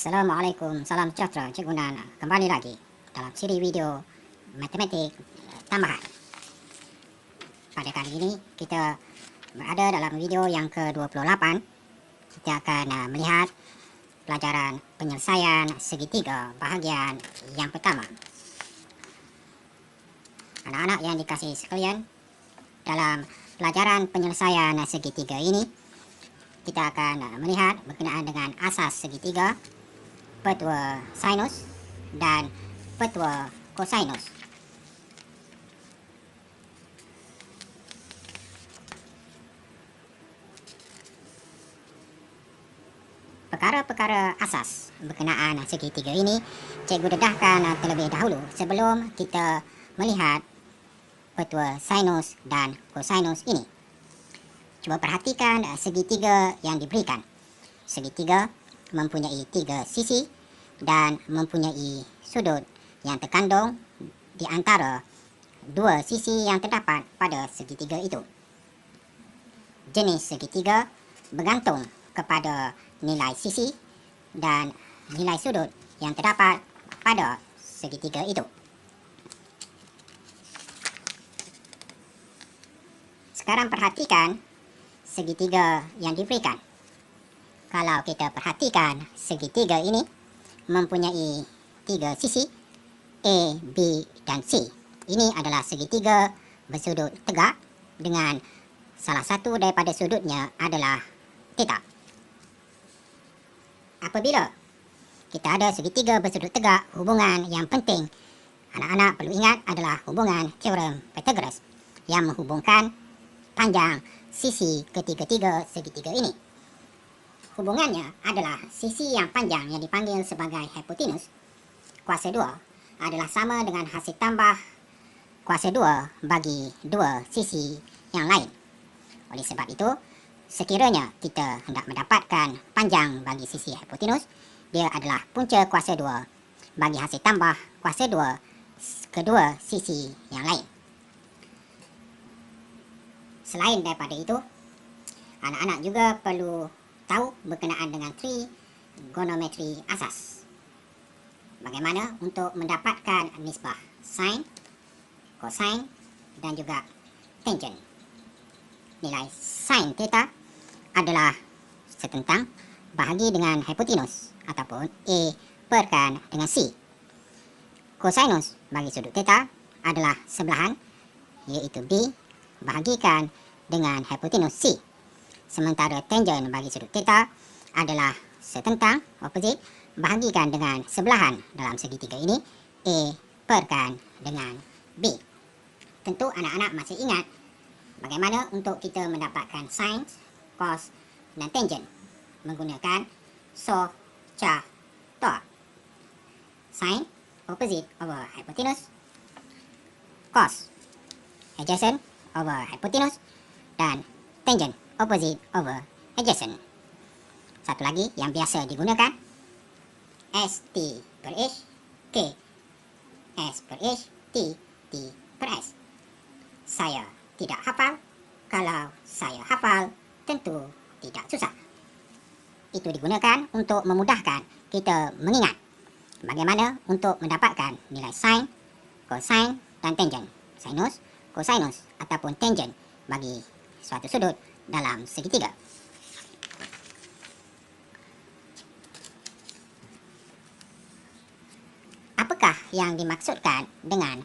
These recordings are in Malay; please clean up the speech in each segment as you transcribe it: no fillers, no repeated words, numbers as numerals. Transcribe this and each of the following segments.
Assalamualaikum, salam sejahtera Cikgu Nan. Kembali lagi dalam siri video matematik tambahan. Pada kali ini kita berada dalam video yang ke-28. Kita akan melihat pelajaran penyelesaian segitiga bahagian yang pertama. Anak-anak yang dikasihi sekalian, dalam pelajaran penyelesaian segitiga ini kita akan melihat berkenaan dengan asas segitiga, petua sinus dan petua kosinus. Perkara-perkara asas berkenaan segitiga ini cikgu dedahkan terlebih dahulu sebelum kita melihat petua sinus dan kosinus ini. Cuba perhatikan segitiga yang diberikan. Segitiga mempunyai 3 sisi dan mempunyai sudut yang terkandung di antara 2 sisi yang terdapat pada segitiga itu. Jenis segitiga bergantung kepada nilai sisi dan nilai sudut yang terdapat pada segitiga itu. Sekarang perhatikan segitiga yang diberikan. Kalau kita perhatikan segitiga ini mempunyai 3 sisi A, B dan C. Ini adalah segitiga bersudut tegak dengan salah satu daripada sudutnya adalah theta. Apabila kita ada segitiga bersudut tegak, hubungan yang penting anak-anak perlu ingat adalah hubungan teorem Pythagoras yang menghubungkan panjang sisi ketiga-tiga segitiga ini. Hubungannya adalah sisi yang panjang yang dipanggil sebagai hipotenus kuasa 2 adalah sama dengan hasil tambah kuasa 2 bagi 2 sisi yang lain. Oleh sebab itu, sekiranya kita hendak mendapatkan panjang bagi sisi hipotenus, dia adalah punca kuasa 2 bagi hasil tambah kuasa 2 kedua sisi yang lain. Selain daripada itu, anak-anak juga perlu tahu berkenaan dengan trigonometri asas. Bagaimana untuk mendapatkan nisbah sin, cosine dan juga tangent. Nilai sin theta adalah setentang bahagi dengan hipotenus ataupun A perkan dengan C. Cosinus bagi sudut theta adalah sebelahan iaitu B bahagikan dengan hipotenus C. Sementara tangent bagi sudut theta adalah setentang opposite bahagikan dengan sebelahan dalam segitiga ini A perkan dengan B. Tentu anak-anak masih ingat bagaimana untuk kita mendapatkan sin, cos dan tangent menggunakan saw, char, torque. Sin opposite over hypotenuse, cos adjacent over hypotenuse dan tangent opposite over adjacent. Satu lagi yang biasa digunakan ST per H, K, S per H, T, T per S. Saya tidak hafal. Kalau saya hafal, tentu tidak susah. Itu digunakan untuk memudahkan kita mengingat bagaimana untuk mendapatkan nilai sin, cosine dan tangent, sinus, cosinus ataupun tangent bagi suatu sudut dalam segitiga. Apakah yang dimaksudkan dengan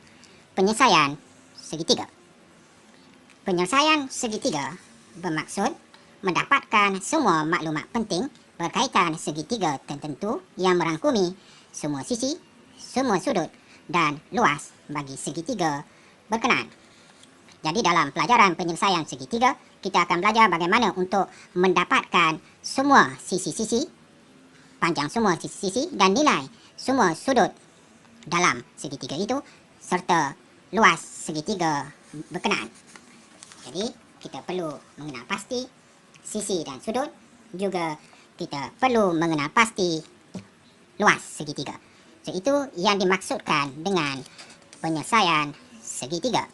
penyelesaian segitiga? Penyelesaian segitiga bermaksud mendapatkan semua maklumat penting berkaitan segitiga tertentu yang merangkumi semua sisi, semua sudut dan luas bagi segitiga berkenaan. Jadi dalam pelajaran penyelesaian segitiga, kita akan belajar bagaimana untuk mendapatkan semua sisi-sisi, panjang semua sisi-sisi dan nilai semua sudut dalam segitiga itu serta luas segitiga berkenaan. Jadi kita perlu mengenal pasti sisi dan sudut, juga kita perlu mengenal pasti luas segitiga. So, itu yang dimaksudkan dengan penyelesaian segitiga.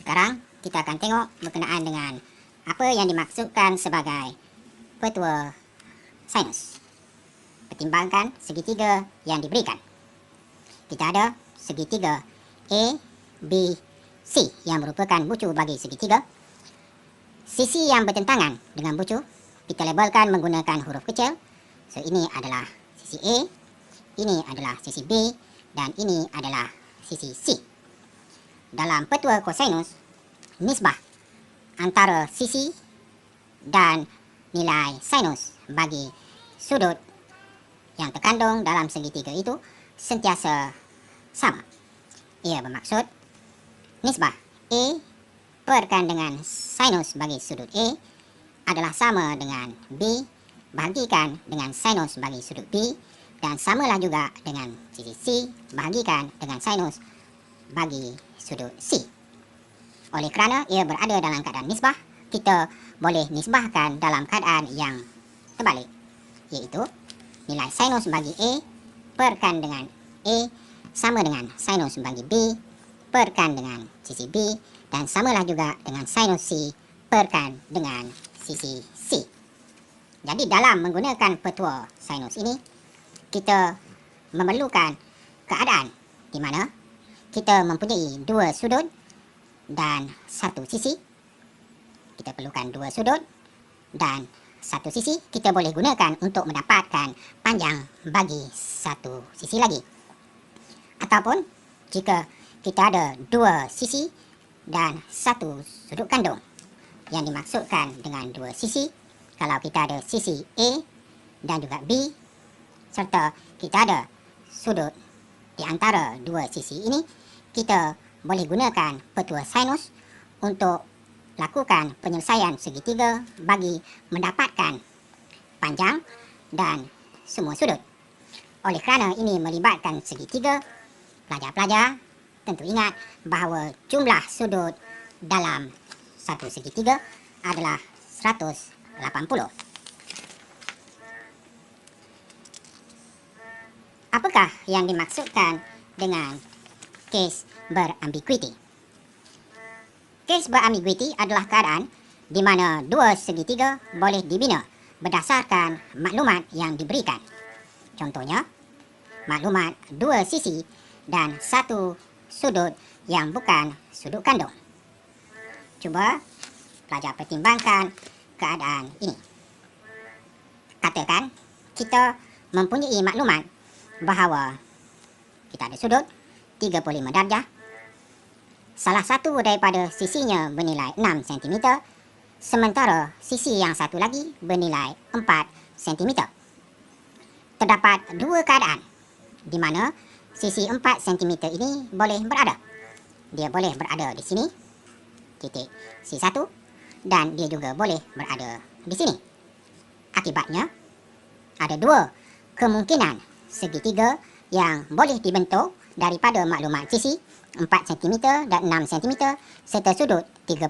Sekarang kita akan tengok berkenaan dengan apa yang dimaksudkan sebagai petua sinus. Pertimbangkan segitiga yang diberikan. Kita ada segitiga A, B, C yang merupakan bucu bagi segitiga. Sisi yang bertentangan dengan bucu kita labelkan menggunakan huruf kecil. So, ini adalah sisi A, ini adalah sisi B, dan ini adalah sisi C. Dalam petua kosinus, nisbah antara sisi dan nilai sinus bagi sudut yang terkandung dalam segitiga itu sentiasa sama. Ia bermaksud nisbah A perkan dengan sinus bagi sudut A adalah sama dengan B bahagikan dengan sinus bagi sudut B, dan samalah juga dengan sisi C bahagikan dengan sinus bagi sudut C. Oleh kerana ia berada dalam keadaan nisbah, kita boleh nisbahkan dalam keadaan yang terbalik, iaitu nilai sinus bagi A perkan dengan A sama dengan sinus bagi B perkan dengan sisi B, dan samalah juga dengan sinus C perkan dengan sisi C. Jadi dalam menggunakan petua sinus ini, kita memerlukan keadaan di mana kita mempunyai dua sudut dan satu sisi. Kita perlukan dua sudut dan satu sisi. Kita boleh gunakan untuk mendapatkan panjang bagi satu sisi lagi. Ataupun jika kita ada dua sisi dan satu sudut kandung. Yang dimaksudkan dengan dua sisi, kalau kita ada sisi A dan juga B, serta kita ada sudut di antara dua sisi ini, kita boleh gunakan petua sinus untuk lakukan penyelesaian segitiga bagi mendapatkan panjang dan semua sudut. Oleh kerana ini melibatkan segitiga, pelajar-pelajar tentu ingat bahawa jumlah sudut dalam satu segitiga adalah 180. Apakah yang dimaksudkan dengan kes berambiguiti? Kes berambiguiti adalah keadaan di mana dua segitiga boleh dibina berdasarkan maklumat yang diberikan. Contohnya, maklumat dua sisi dan satu sudut yang bukan sudut kandung. Cuba pelajar pertimbangkan keadaan ini. Katakan kita mempunyai maklumat bahawa kita ada sudut 35 darjah. Salah satu daripada sisinya bernilai 6 cm, sementara sisi yang satu lagi bernilai 4 cm. Terdapat dua keadaan di mana sisi 4 cm ini boleh berada. Dia boleh berada di sini, titik C1, dan dia juga boleh berada di sini. Akibatnya, ada dua kemungkinan segitiga yang boleh dibentuk daripada maklumat sisi 4 cm dan 6 cm serta sudut 35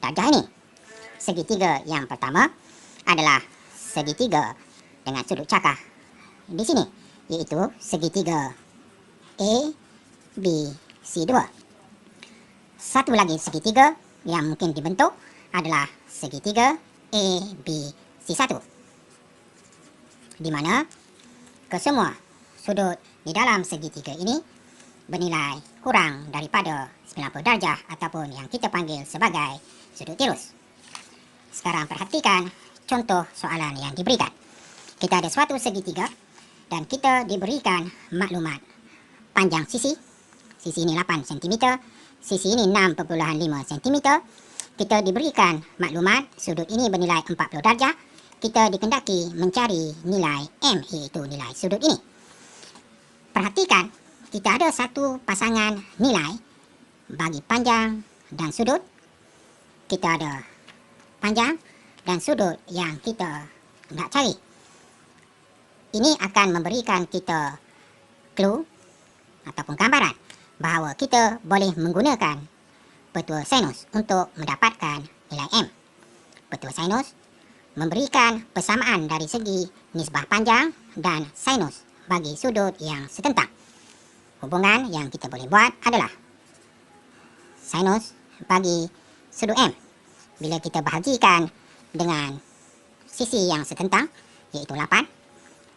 darjah ini. Segitiga yang pertama adalah segitiga dengan sudut cakar di sini, iaitu segitiga A, B, C2. Satu lagi segitiga yang mungkin dibentuk adalah segitiga A, B, C1, di mana kesemua sudut di dalam segitiga ini bernilai kurang daripada 90 darjah ataupun yang kita panggil sebagai sudut tirus. Sekarang perhatikan contoh soalan yang diberikan. Kita ada suatu segitiga dan kita diberikan maklumat panjang sisi. Sisi ini 8 cm, sisi ini 6,5 cm. Kita diberikan maklumat sudut ini bernilai 40 darjah. Kita dikendaki mencari nilai M, iaitu nilai sudut ini. Perhatikan, kita ada satu pasangan nilai bagi panjang dan sudut. Kita ada panjang dan sudut yang kita nak cari. Ini akan memberikan kita clue ataupun gambaran bahawa kita boleh menggunakan petua sinus untuk mendapatkan nilai M. Petua sinus memberikan persamaan dari segi nisbah panjang dan sinus bagi sudut yang setentang. Hubungan yang kita boleh buat adalah sinus bagi sudut M. Bila kita bahagikan dengan sisi yang setentang, iaitu 8,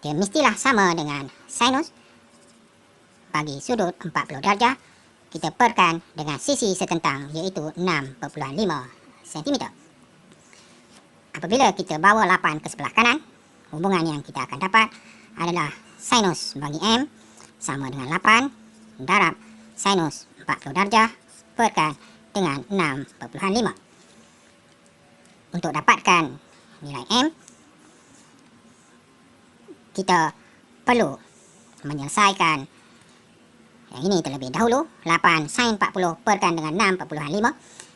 dia mestilah sama dengan sinus bagi sudut 40 darjah kita perkan dengan sisi setentang, iaitu 6,5 cm. Apabila kita bawa 8 ke sebelah kanan, hubungan yang kita akan dapat adalah sinus bagi M sama dengan 8 darab sinus 40 darjah perkan dengan 6,5. Untuk dapatkan nilai M, kita perlu menyelesaikan yang ini terlebih dahulu. 8 sin 40 perkan dengan 6,5.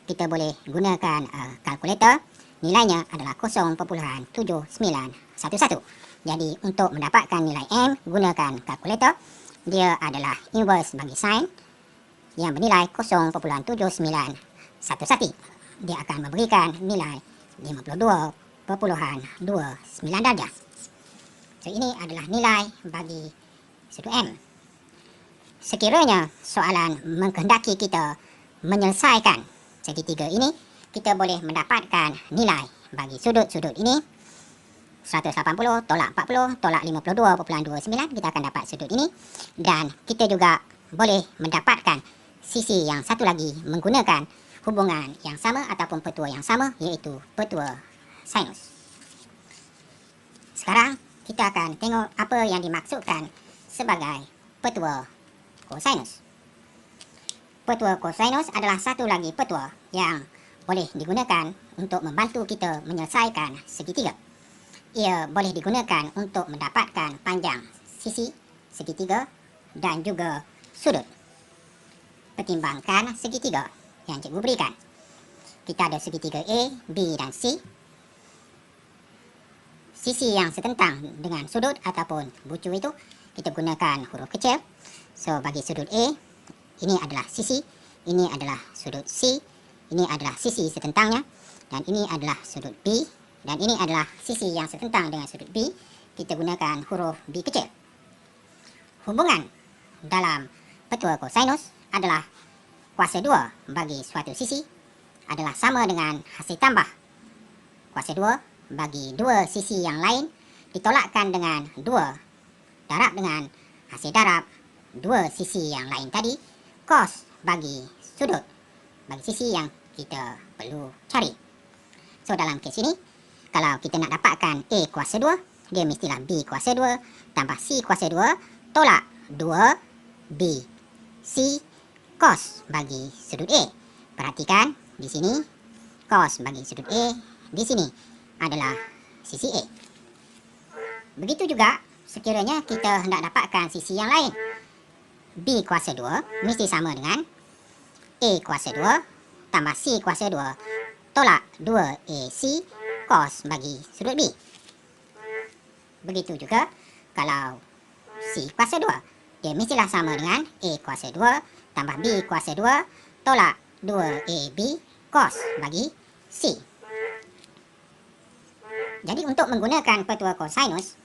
Kita boleh gunakan kalkulator. Nilainya adalah 0,7911. Jadi untuk mendapatkan nilai M, gunakan kalkulator. Dia adalah inverse bagi sin yang bernilai 0,7911. Dia akan memberikan nilai 52,29 darjah. So ini adalah nilai bagi sudut M. Sekiranya soalan mengkehendaki kita menyelesaikan segitiga ini, kita boleh mendapatkan nilai bagi sudut-sudut ini 180 tolak 40 tolak 52,29. Kita akan dapat sudut ini. Dan kita juga boleh mendapatkan sisi yang satu lagi menggunakan hubungan yang sama ataupun petua yang sama, iaitu petua sinus. Sekarang kita akan tengok apa yang dimaksudkan sebagai petua kosinus. Petua kosinus adalah satu lagi petua yang boleh digunakan untuk membantu kita menyelesaikan segitiga. Ia boleh digunakan untuk mendapatkan panjang sisi segitiga dan juga sudut. Pertimbangkan segitiga yang cikgu berikan. Kita ada segitiga A, B dan C. Sisi yang setentang dengan sudut ataupun bucu itu kita gunakan huruf kecil. So bagi sudut A, ini adalah sisi, ini adalah sudut C, ini adalah sisi setentangnya, dan ini adalah sudut B, dan ini adalah sisi yang setentang dengan sudut B. Kita gunakan huruf B kecil. Hubungan dalam petua kosinus adalah kuasa 2 bagi suatu sisi adalah sama dengan hasil tambah kuasa 2 bagi dua sisi yang lain ditolakkan dengan 2 darab dengan hasil darab dua sisi yang lain tadi, cos bagi sudut bagi sisi yang kita perlu cari. So dalam kes ini, kalau kita nak dapatkan A kuasa 2, dia mestilah B kuasa 2 tambah C kuasa 2 tolak 2 B C cos bagi sudut A. Perhatikan di sini cos bagi sudut A, di sini adalah sisi A. Begitu juga sekiranya kita hendak dapatkan sisi yang lain. B kuasa 2 mesti sama dengan A kuasa 2 tambah C kuasa 2 tolak 2AC cos bagi sudut B. Begitu juga kalau C kuasa 2, dia mestilah sama dengan A kuasa 2 tambah B kuasa 2 tolak 2AB cos bagi C. Jadi untuk menggunakan petua kosinus,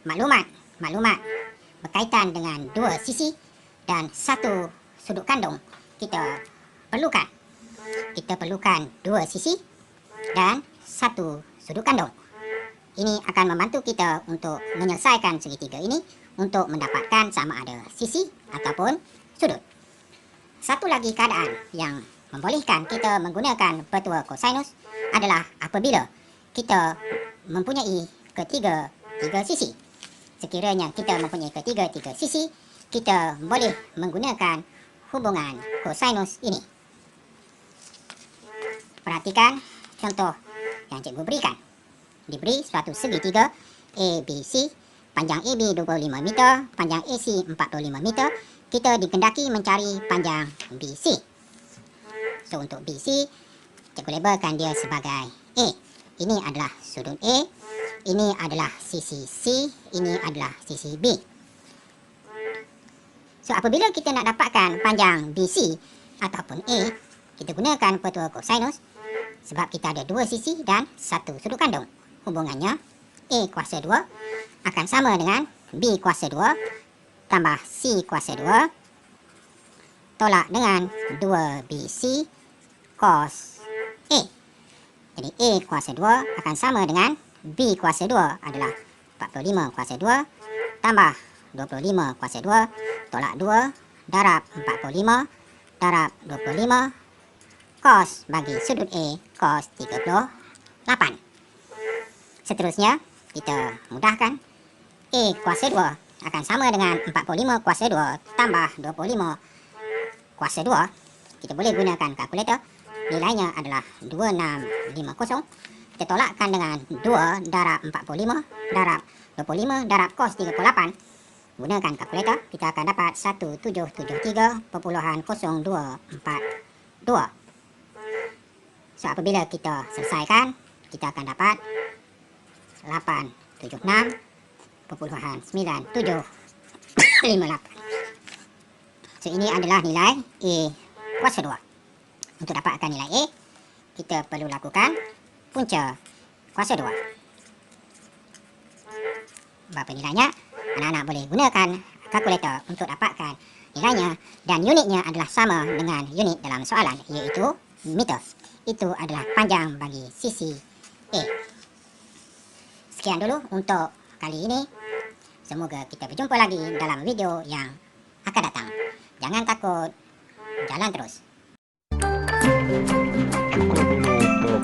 maklumat berkaitan dengan dua sisi dan satu sudut kandung kita perlukan. Kita perlukan dua sisi dan satu sudut kandung. Ini akan membantu kita untuk menyelesaikan segitiga ini untuk mendapatkan sama ada sisi ataupun sudut. Satu lagi keadaan yang membolehkan kita menggunakan petua kosinus adalah apabila kita mempunyai tiga sisi. Sekiranya kita mempunyai tiga sisi, kita boleh menggunakan hubungan kosinus ini. Perhatikan contoh yang cikgu berikan. Diberi suatu segitiga ABC, panjang AB 25 meter, panjang AC 45 meter. Kita dikehendaki mencari panjang BC. So untuk BC, cikgu labelkan dia sebagai A. Ini adalah sudut A, ini adalah sisi C, ini adalah sisi B. So apabila kita nak dapatkan panjang BC ataupun A, kita gunakan petua kosinus sebab kita ada dua sisi dan satu sudut kandung. Hubungannya A kuasa 2 akan sama dengan B kuasa 2 tambah C kuasa 2 tolak dengan 2BC cos A. Jadi A kuasa 2 akan sama dengan B kuasa 2 adalah 45 kuasa 2 tambah 25 kuasa 2 tolak 2 darab 45 darab 25 cos bagi sudut A cos 38. Seterusnya, kita mudahkan. A kuasa 2 akan sama dengan 45 kuasa 2 tambah 25 kuasa 2. Kita boleh gunakan kalkulator. Nilainya adalah 2650. Kita tolakkan dengan 2 darab 45 darab 25 darab cos 38. Gunakan kalkulator, kita akan dapat 1773.0242. So, apabila kita selesaikan, kita akan dapat 876.9758. So, ini adalah nilai A kuasa 2. Untuk dapatkan nilai A, kita perlu lakukan punca kuasa 2. Berapa nilainya? Anak-anak boleh gunakan kalkulator untuk dapatkan nilainya, dan unitnya adalah sama dengan unit dalam soalan, iaitu meter. Itu adalah panjang bagi sisi A. Sekian dulu untuk kali ini. Semoga kita berjumpa lagi dalam video yang akan datang. Jangan takut, jalan terus. Cukup dulu